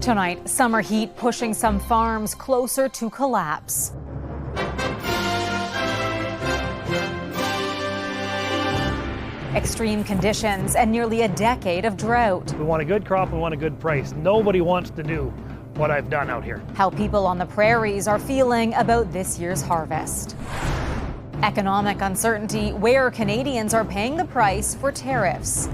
Tonight, summer heat pushing some farms closer to collapse. Extreme conditions and nearly a decade of drought. We want a good crop, we want a good price. Nobody wants to do what I've done out here. How people on the prairies are feeling about this year's harvest. Economic uncertainty, where Canadians are paying the price for tariffs.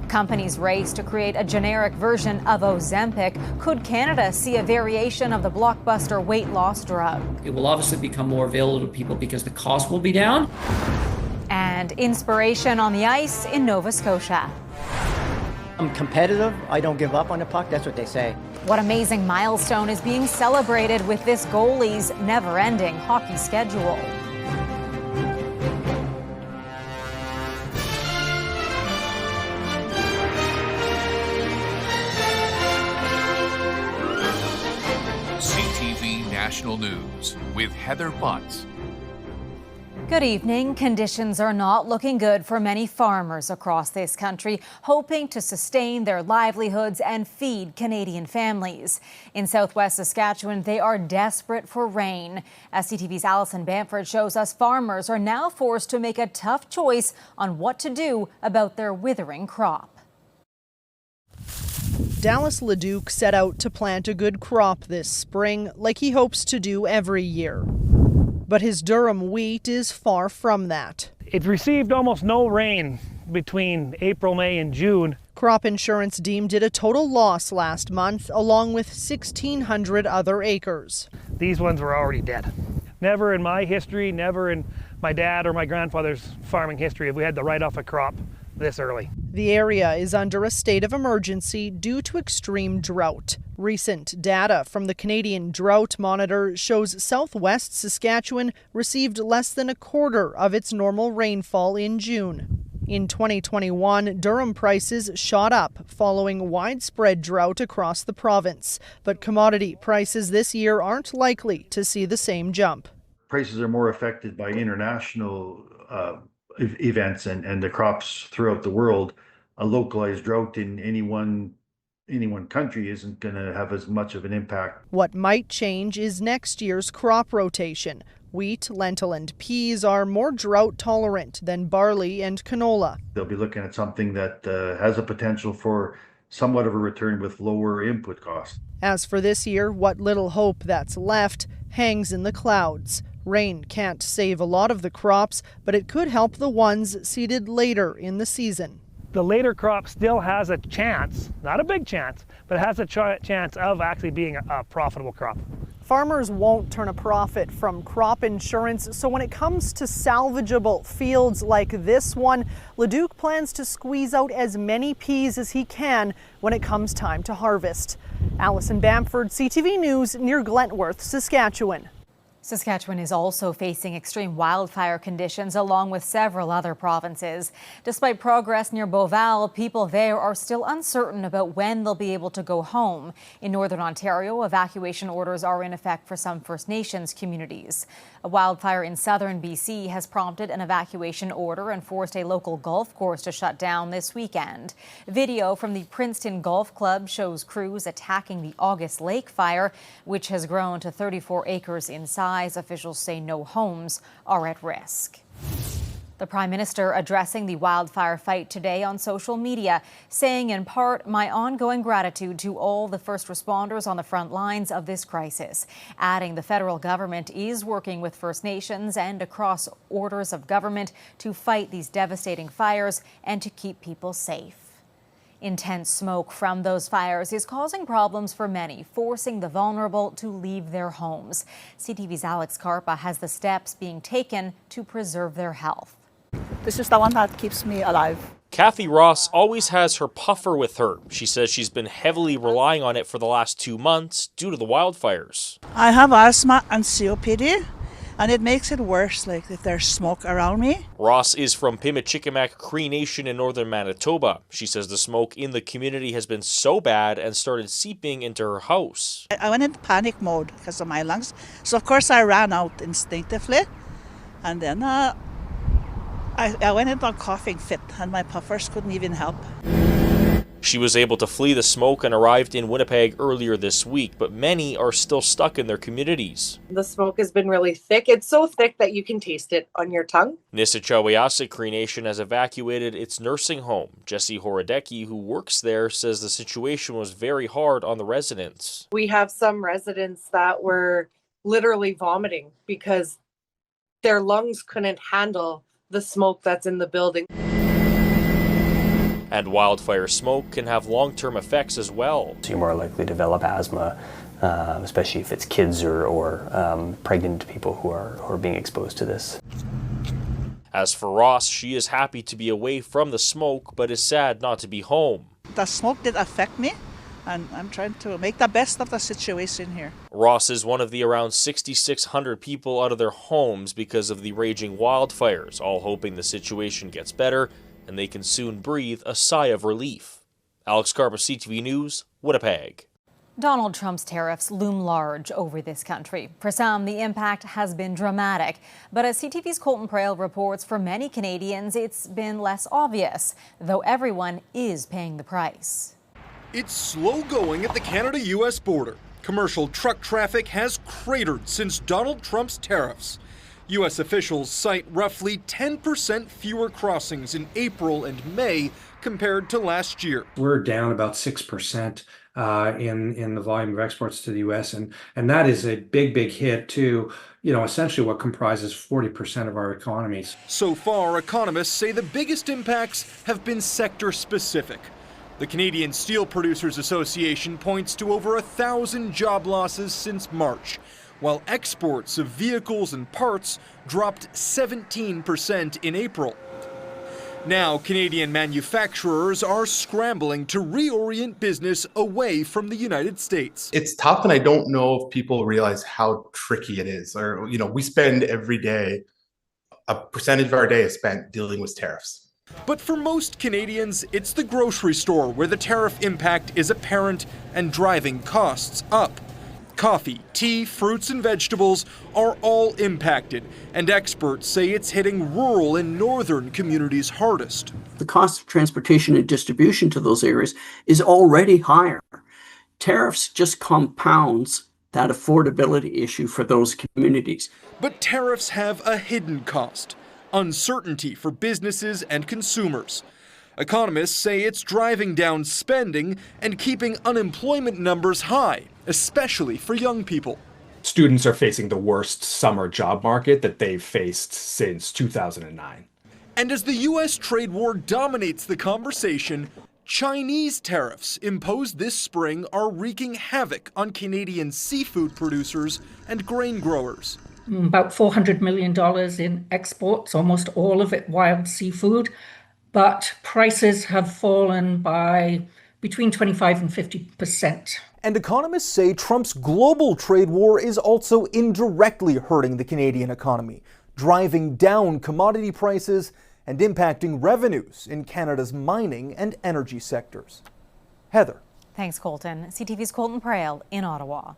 Companies race to create a generic version of Ozempic. Could Canada see a variation of the blockbuster weight loss drug? It will obviously become more available to people because the cost will be down. And inspiration on the ice in Nova Scotia. I'm competitive. I don't give up on the puck. That's what they say. What amazing milestone is being celebrated with this goalie's never-ending hockey schedule? CTV National News with Heather Butts. Good evening. Conditions are not looking good for many farmers across this country, hoping to sustain their livelihoods and feed Canadian families. In southwest Saskatchewan, they are desperate for rain. As CTV's Alison Bamford shows us, farmers are now forced to make a tough choice on what to do about their withering crop. Dallas Leduc set out to plant a good crop this spring, like he hopes to do every year. But his Durham wheat is far from that. It received almost no rain between April, May, and June. Crop insurance deemed it a total loss last month, along with 1,600 other acres. These ones were already dead. Never in my history, never in my dad or my grandfather's farming history have we had to write off a crop this early. The area is under a state of emergency due to extreme drought. Recent data from the Canadian Drought Monitor shows southwest Saskatchewan received less than a quarter of its normal rainfall in June. In 2021, Durham prices shot up following widespread drought across the province. But commodity prices this year aren't likely to see the same jump. Prices are more affected by international events and the crops throughout the world. A localized drought in any one country isn't going to have as much of an impact. What might change is next year's crop rotation. Wheat, lentil, and peas are more drought tolerant than barley and canola. They'll be looking at something that has a potential for somewhat of a return with lower input costs. As for this year, what little hope that's left hangs in the clouds. Rain can't save a lot of the crops, but it could help the ones seeded later in the season. The later crop still has a chance, not a big chance, but has a chance of actually being a profitable crop. Farmers won't turn a profit from crop insurance, so when it comes to salvageable fields like this one, Leduc plans to squeeze out as many peas as he can when it comes time to harvest. Alison Bamford, CTV News, near Glentworth, Saskatchewan. Saskatchewan is also facing extreme wildfire conditions along with several other provinces. Despite progress near Beauval, people there are still uncertain about when they'll be able to go home. In Northern Ontario, evacuation orders are in effect for some First Nations communities. A wildfire in southern BC has prompted an evacuation order and forced a local golf course to shut down this weekend. Video from the Princeton Golf Club shows crews attacking the August Lake fire, which has grown to 34 acres in size. Officials say no homes are at risk. The Prime Minister addressing the wildfire fight today on social media, saying in part, "My ongoing gratitude to all the first responders on the front lines of this crisis," adding the federal government is working with First Nations and across orders of government to fight these devastating fires and to keep people safe. Intense smoke from those fires is causing problems for many, forcing the vulnerable to leave their homes. CTV's Alex Carpa has the steps being taken to preserve their health. This is the one that keeps me alive. Kathy Ross always has her puffer with her. She says she's been heavily relying on it for the last 2 months due to the wildfires. I have asthma and COPD, and it makes it worse, like if there's smoke around me. Ross is from Pimicikamak Cree Nation in northern Manitoba. She says the smoke in the community has been so bad and started seeping into her house. I went into panic mode because of my lungs. So of course I ran out instinctively, and then I went into a coughing fit and my puffers couldn't even help. She was able to flee the smoke and arrived in Winnipeg earlier this week, but many are still stuck in their communities. The smoke has been really thick. It's so thick that you can taste it on your tongue. Nisitchawayasik Cree Nation has evacuated its nursing home. Jesse Horodecki, who works there, says the situation was very hard on the residents. We have some residents that were literally vomiting because their lungs couldn't handle the smoke that's in the building. And wildfire smoke can have long-term effects as well. So you're more likely to develop asthma, especially if it's kids or pregnant people who are being exposed to this. As for Ross, she is happy to be away from the smoke, but is sad not to be home. The smoke did affect me, and I'm trying to make the best of the situation here. Ross is one of the around 6,600 people out of their homes because of the raging wildfires, all hoping the situation gets better and they can soon breathe a sigh of relief. Alex Carper, CTV News, Winnipeg. Donald Trump's tariffs loom large over this country. For some, the impact has been dramatic. But as CTV's Colton Prale reports, for many Canadians, it's been less obvious, though everyone is paying the price. It's slow going at the Canada-US border. Commercial truck traffic has cratered since Donald Trump's tariffs. U.S. officials cite roughly 10% fewer crossings in April and May compared to last year. We're down about 6% in the volume of exports to the U.S. And that is a big hit to, essentially what comprises 40% of our economies. So far, economists say the biggest impacts have been sector-specific. The Canadian Steel Producers Association points to over 1,000 job losses since March, while exports of vehicles and parts dropped 17% in April. Now, Canadian manufacturers are scrambling to reorient business away from the United States. It's tough, and I don't know if people realize how tricky it is. Or, we spend every day, a percentage of our day is spent dealing with tariffs. But for most Canadians, it's the grocery store where the tariff impact is apparent and driving costs up. Coffee, tea, fruits, and vegetables are all impacted, and experts say it's hitting rural and northern communities hardest. The cost of transportation and distribution to those areas is already higher. Tariffs just compounds that affordability issue for those communities. But tariffs have a hidden cost: uncertainty for businesses and consumers. Economists say it's driving down spending and keeping unemployment numbers high, especially for young people. Students are facing the worst summer job market that they've faced since 2009. And as the U.S. trade war dominates the conversation, Chinese tariffs imposed this spring are wreaking havoc on Canadian seafood producers and grain growers. About $400 million in exports, almost all of it wild seafood. But prices have fallen by between 25% and 50%. And economists say Trump's global trade war is also indirectly hurting the Canadian economy, driving down commodity prices and impacting revenues in Canada's mining and energy sectors. Heather. Thanks, Colton. CTV's Colton Prale in Ottawa.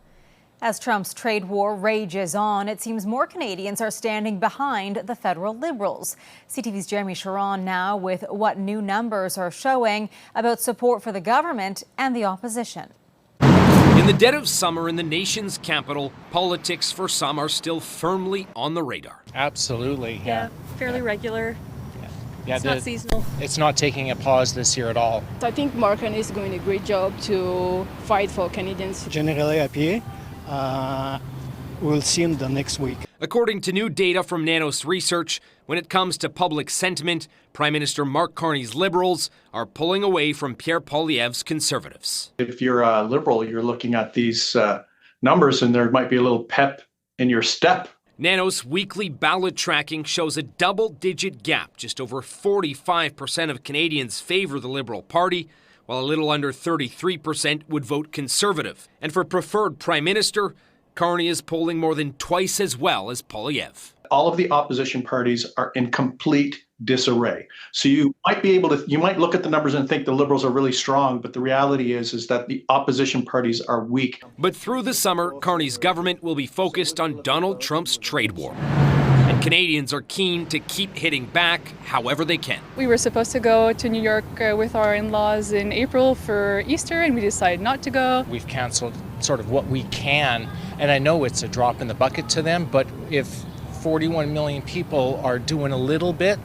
As Trump's trade war rages on, it seems more Canadians are standing behind the federal Liberals. CTV's Jeremy Sharon now with what new numbers are showing about support for the government and the opposition. In the dead of summer in the nation's capital, politics for some are still firmly on the radar. Absolutely, yeah. Fairly regular. Yeah, it's not seasonal. It's not taking a pause this year at all. I think Mark Carney is doing a great job to fight for Canadians. Generally happy. We'll see him the next week. According to new data from Nanos Research, when it comes to public sentiment, Prime Minister Mark Carney's Liberals are pulling away from Pierre Poilievre's Conservatives. If you're a Liberal, you're looking at these numbers and there might be a little pep in your step. Nanos' weekly ballot tracking shows a double-digit gap. Just over 45% of Canadians favor the Liberal Party, while a little under 33% would vote Conservative. And for preferred Prime Minister, Carney is polling more than twice as well as Poilievre. All of the opposition parties are in complete disarray. So you might look at the numbers and think the Liberals are really strong, but the reality is that the opposition parties are weak. But through the summer, Carney's government will be focused on Donald Trump's trade war. And Canadians are keen to keep hitting back however they can. We were supposed to go to New York with our in-laws in April for Easter, and we decided not to go. We've canceled sort of what we can, and I know it's a drop in the bucket to them, but if 41 million people are doing a little bit,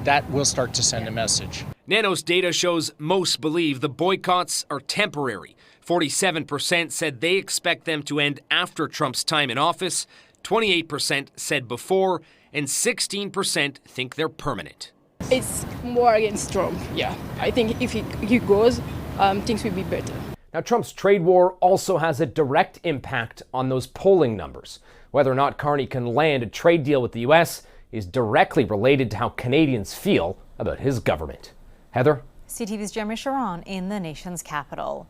that will start to send a message. Nano's data shows most believe the boycotts are temporary. 47% said they expect them to end after Trump's time in office, 28% said before, and 16% think they're permanent. It's more against Trump, yeah. I think if he goes, things will be better. Now, Trump's trade war also has a direct impact on those polling numbers. Whether or not Carney can land a trade deal with the U.S. is directly related to how Canadians feel about his government. Heather? CTV's Jeremy Sharon in the nation's capital.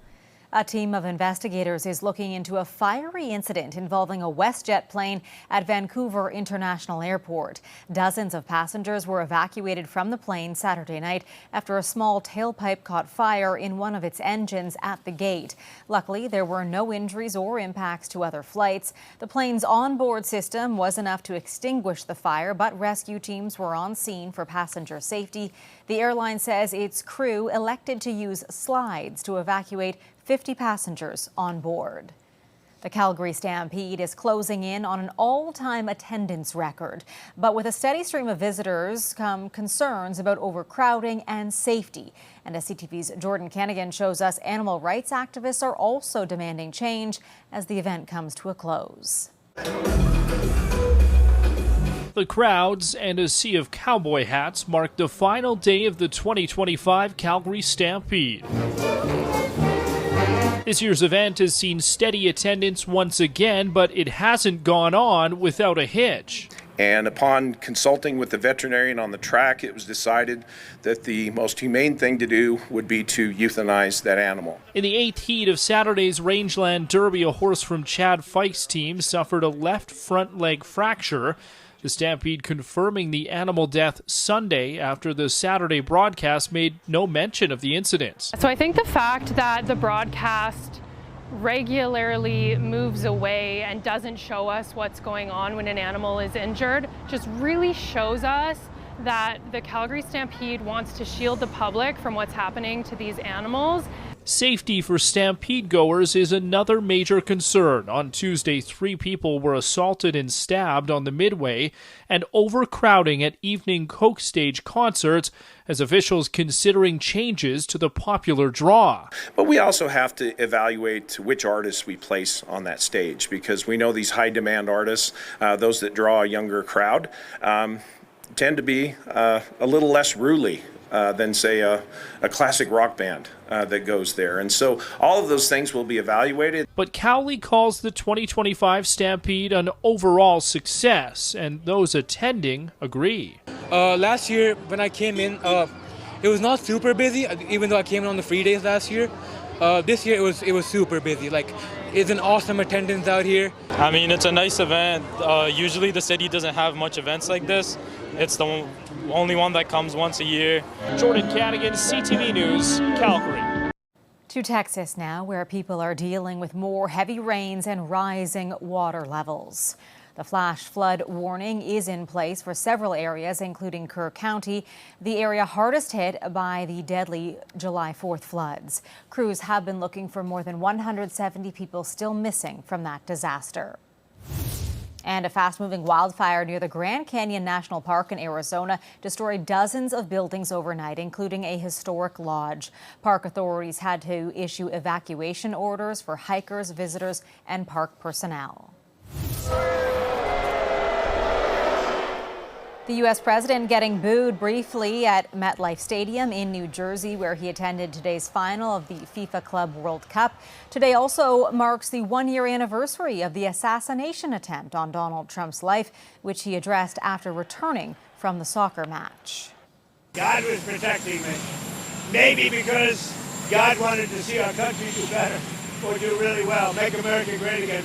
A team of investigators is looking into a fiery incident involving a WestJet plane at Vancouver International Airport. Dozens of passengers were evacuated from the plane Saturday night after a small tailpipe caught fire in one of its engines at the gate. Luckily, there were no injuries or impacts to other flights. The plane's onboard system was enough to extinguish the fire, but rescue teams were on scene for passenger safety. The airline says its crew elected to use slides to evacuate 50 passengers on board. The Calgary Stampede is closing in on an all-time attendance record. But with a steady stream of visitors come concerns about overcrowding and safety. And as CTV's Jordan Kennigan shows us, animal rights activists are also demanding change as the event comes to a close. The crowds and a sea of cowboy hats mark the final day of the 2025 Calgary Stampede. This year's event has seen steady attendance once again, but it hasn't gone on without a hitch. And upon consulting with the veterinarian on the track, it was decided that the most humane thing to do would be to euthanize that animal. In the 8th heat of Saturday's Rangeland Derby, a horse from Chad Fikes' team suffered a left front leg fracture. The Stampede confirming the animal death Sunday after the Saturday broadcast made no mention of the incident. So I think the fact that the broadcast regularly moves away and doesn't show us what's going on when an animal is injured just really shows us that the Calgary Stampede wants to shield the public from what's happening to these animals. Safety for Stampede goers is another major concern. On Tuesday, 3 people were assaulted and stabbed on the Midway, and overcrowding at evening Coke Stage concerts as officials considering changes to the popular draw. But we also have to evaluate which artists we place on that stage, because we know these high demand artists, those that draw a younger crowd, tend to be a little less ruly than, say, a classic rock band that goes there. And so all of those things will be evaluated. But Cowley calls the 2025 Stampede an overall success, and those attending agree. Last year, when I came in, it was not super busy, even though I came in on the free days last year. This year, it was super busy. Like, it's an awesome attendance out here. I mean, it's a nice event. Usually the city doesn't have much events like this. It's the only one that comes once a year. Jordan Cadigan, CTV News, Calgary. To Texas now, where people are dealing with more heavy rains and rising water levels. The flash flood warning is in place for several areas, including Kerr County, the area hardest hit by the deadly July 4th floods. Crews have been looking for more than 170 people still missing from that disaster. And a fast-moving wildfire near the Grand Canyon National Park in Arizona destroyed dozens of buildings overnight, including a historic lodge. Park authorities had to issue evacuation orders for hikers, visitors, and park personnel. The U.S. president getting booed briefly at MetLife Stadium in New Jersey, where he attended today's final of the FIFA Club World Cup. Today also marks the one-year anniversary of the assassination attempt on Donald Trump's life, which he addressed after returning from the soccer match. God was protecting me. Maybe because God wanted to see our country do better or do really well, make America great again.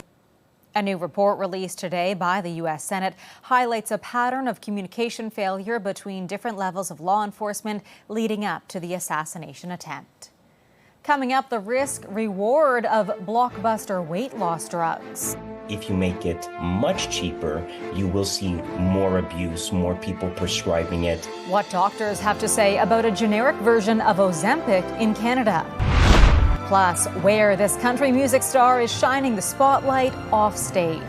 A new report released today by the U.S. Senate highlights a pattern of communication failure between different levels of law enforcement leading up to the assassination attempt. Coming up, the risk-reward of blockbuster weight loss drugs. If you make it much cheaper, you will see more abuse, more people prescribing it. What doctors have to say about a generic version of Ozempic in Canada. Plus, where this country music star is shining the spotlight off stage.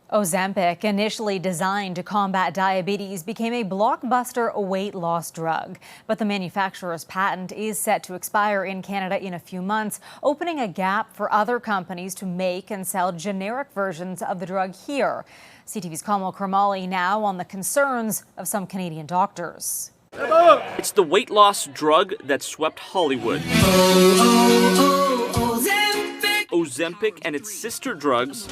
Ozempic, initially designed to combat diabetes, became a blockbuster weight loss drug. But the manufacturer's patent is set to expire in Canada in a few months, opening a gap for other companies to make and sell generic versions of the drug here. CTV's Kamal Karmali now on the concerns of some Canadian doctors. It's the weight loss drug that swept Hollywood. Ozempic and its sister drugs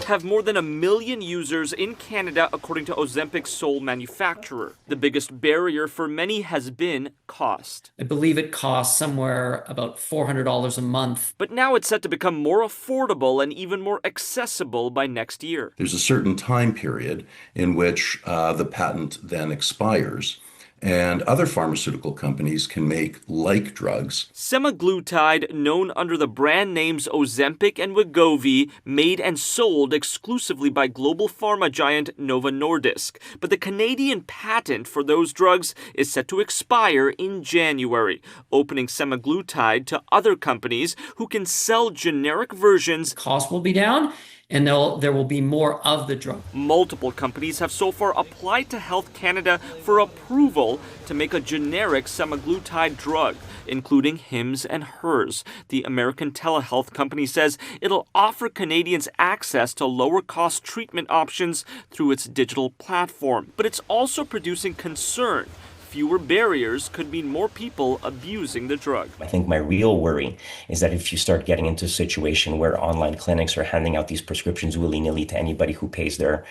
have more than 1 million users in Canada, according to Ozempic's sole manufacturer. The biggest barrier for many has been cost. I believe it costs somewhere about $400 a month. But now it's set to become more affordable and even more accessible by next year. There's a certain time period in which the patent then expires, and other pharmaceutical companies can make like drugs. Semaglutide, known under the brand names Ozempic and Wegovy, made and sold exclusively by global pharma giant Novo Nordisk. But the Canadian patent for those drugs is set to expire in January, opening semaglutide to other companies who can sell generic versions. Cost will be down, and there will be more of the drug. Multiple companies have so far applied to Health Canada for approval to make a generic semaglutide drug, including Hims and Hers. The American telehealth company says it'll offer Canadians access to lower-cost treatment options through its digital platform. But it's also producing concern. Fewer barriers could mean more people abusing the drug. I think my real worry is that if you start getting into a situation where online clinics are handing out these prescriptions willy-nilly to anybody who pays their,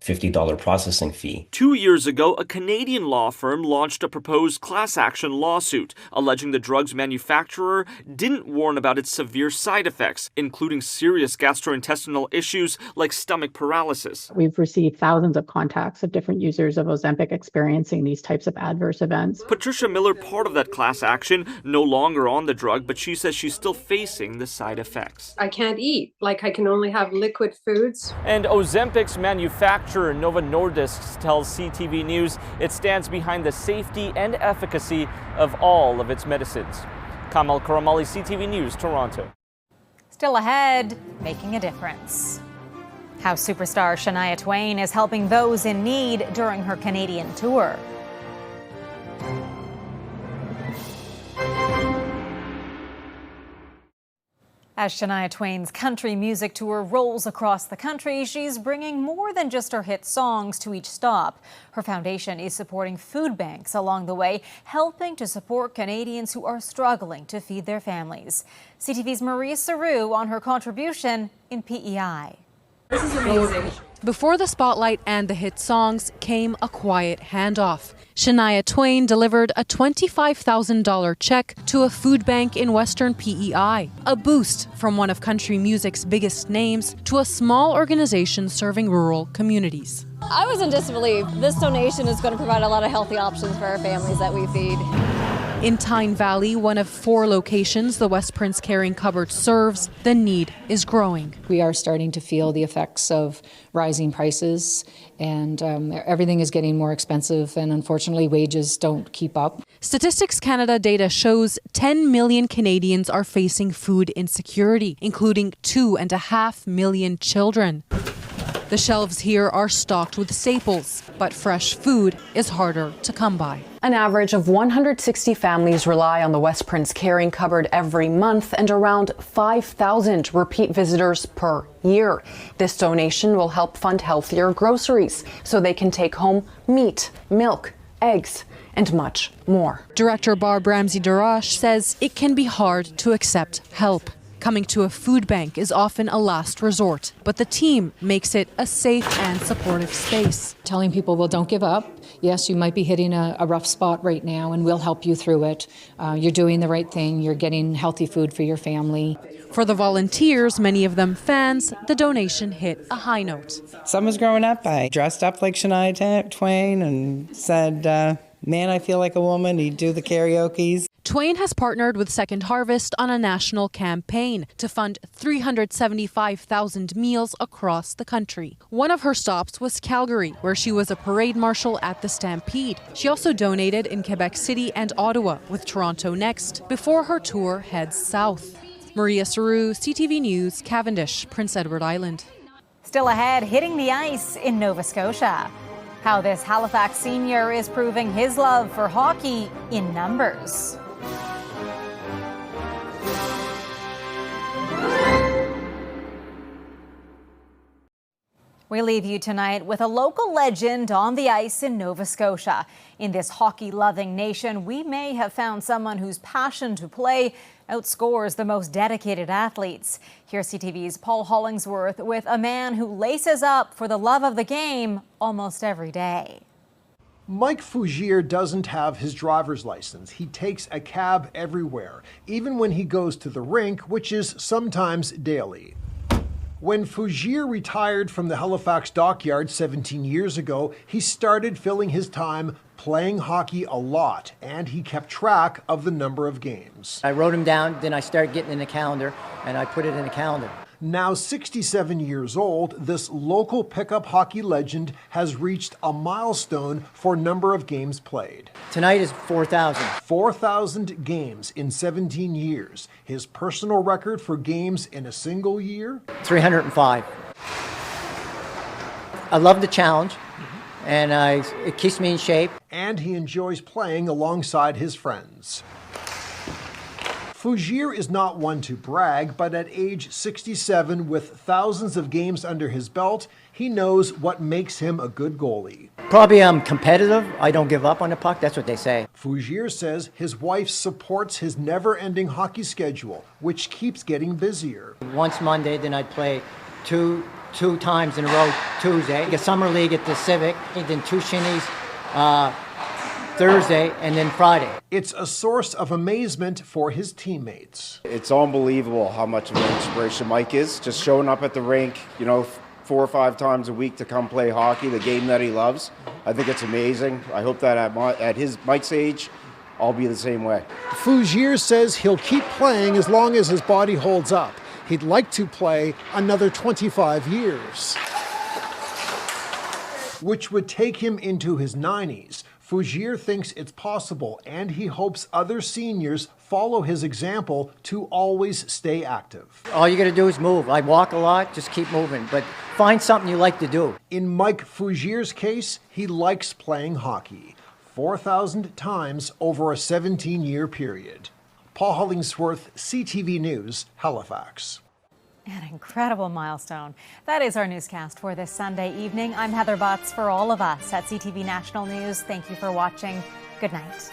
$50 processing fee. 2 years ago, a Canadian law firm launched a proposed class action lawsuit, alleging the drug's manufacturer didn't warn about its severe side effects, including serious gastrointestinal issues like stomach paralysis. We've received thousands of contacts of different users of Ozempic experiencing these types of adverse events. Patricia Miller, part of that class action, no longer on the drug, but she says she's still facing the side effects. I can't eat, I can only have liquid foods. And Ozempic's manufacturer, Novo Nordisk, tells CTV News it stands behind the safety and efficacy of all of its medicines. Kamal Karamali, CTV News, Toronto. Still ahead, making a difference. How superstar Shania Twain is helping those in need during her Canadian tour. As Shania Twain's country music tour rolls across the country, she's bringing more than just her hit songs to each stop. Her foundation is supporting food banks along the way, helping to support Canadians who are struggling to feed their families. CTV's Maria Saru on her contribution in PEI. This is amazing. Before the spotlight and the hit songs came a quiet handoff. Shania Twain delivered a $25,000 check to a food bank in Western PEI, a boost from one of country music's biggest names to a small organization serving rural communities. I was in disbelief. This donation is going to provide a lot of healthy options for our families that we feed. In Tyne Valley, one of 4 locations the West Prince Caring Cupboard serves, the need is growing. We are starting to feel the effects of rising prices, and everything is getting more expensive, and unfortunately wages don't keep up. Statistics Canada data shows 10 million Canadians are facing food insecurity, including 2.5 million children. The shelves here are stocked with staples, but fresh food is harder to come by. An average of 160 families rely on the West Prince Caring Cupboard every month, and around 5,000 repeat visitors per year. This donation will help fund healthier groceries so they can take home meat, milk, eggs, and much more. Director Barb Ramsey-Darash says it can be hard to accept help. Coming to a food bank is often a last resort, but the team makes it a safe and supportive space. Telling people, well, don't give up. yes, you might be hitting a rough spot right now, and we'll help you through it. You're doing the right thing. You're getting healthy food for your family. For the volunteers, many of them fans, the donation hit a high note. Summer's growing up, I dressed up like Shania Twain and said, man, I feel like a woman. He'd do the karaoke's. Twain has partnered with Second Harvest on a national campaign to fund 375,000 meals across the country. One of her stops was Calgary, where she was a parade marshal at the Stampede. She also donated in Quebec City and Ottawa, with Toronto next, before her tour heads south. Maria Saru, CTV News, Cavendish, Prince Edward Island. Still ahead, hitting the ice in Nova Scotia. How this Halifax senior is proving his love for hockey in numbers. We leave you tonight with a local legend on the ice in Nova Scotia. In this hockey-loving nation, we may have found someone whose passion to play outscores the most dedicated athletes. Here's CTV's Paul Hollingsworth with a man who laces up for the love of the game almost every day. Mike Fougier doesn't have his driver's license. He takes a cab everywhere, even when he goes to the rink, which is sometimes daily. When Fougier retired from the Halifax dockyard 17 years ago, he started filling his time playing hockey a lot, and he kept track of the number of games. I wrote them down, then I started getting in the calendar, and I put it in the calendar. Now 67 years old, this local pickup hockey legend has reached a milestone for number of games played. Tonight is 4,000. 4,000 games in 17 years. His personal record for games in a single year? 305. I love the challenge, and it keeps me in shape. And he enjoys playing alongside his friends. Fougier is not one to brag, but at age 67, with thousands of games under his belt, he knows what makes him a good goalie. Probably I'm competitive. I don't give up on the puck. That's what they say. Fougier says his wife supports his never-ending hockey schedule, which keeps getting busier. Once Monday, then I'd play two times in a row Tuesday. A summer league at the Civic, and then two shinnies Thursday, and then Friday. It's a source of amazement for his teammates. It's unbelievable how much of an inspiration Mike is. Just showing up at the rink, 4 or 5 times a week to come play hockey, the game that he loves. I think it's amazing. I hope that at Mike's age, I'll be the same way. Fougier says he'll keep playing as long as his body holds up. He'd like to play another 25 years, which would take him into his 90s. Fougier thinks it's possible, and he hopes other seniors follow his example to always stay active. All you got to do is move. I walk a lot, just keep moving, but find something you like to do. In Mike Fougier's case, he likes playing hockey 4,000 times over a 17-year period. Paul Hollingsworth, CTV News, Halifax. An incredible milestone. That is our newscast for this Sunday evening. I'm Heather Butts. For all of us at CTV National News, thank you for watching. Good night.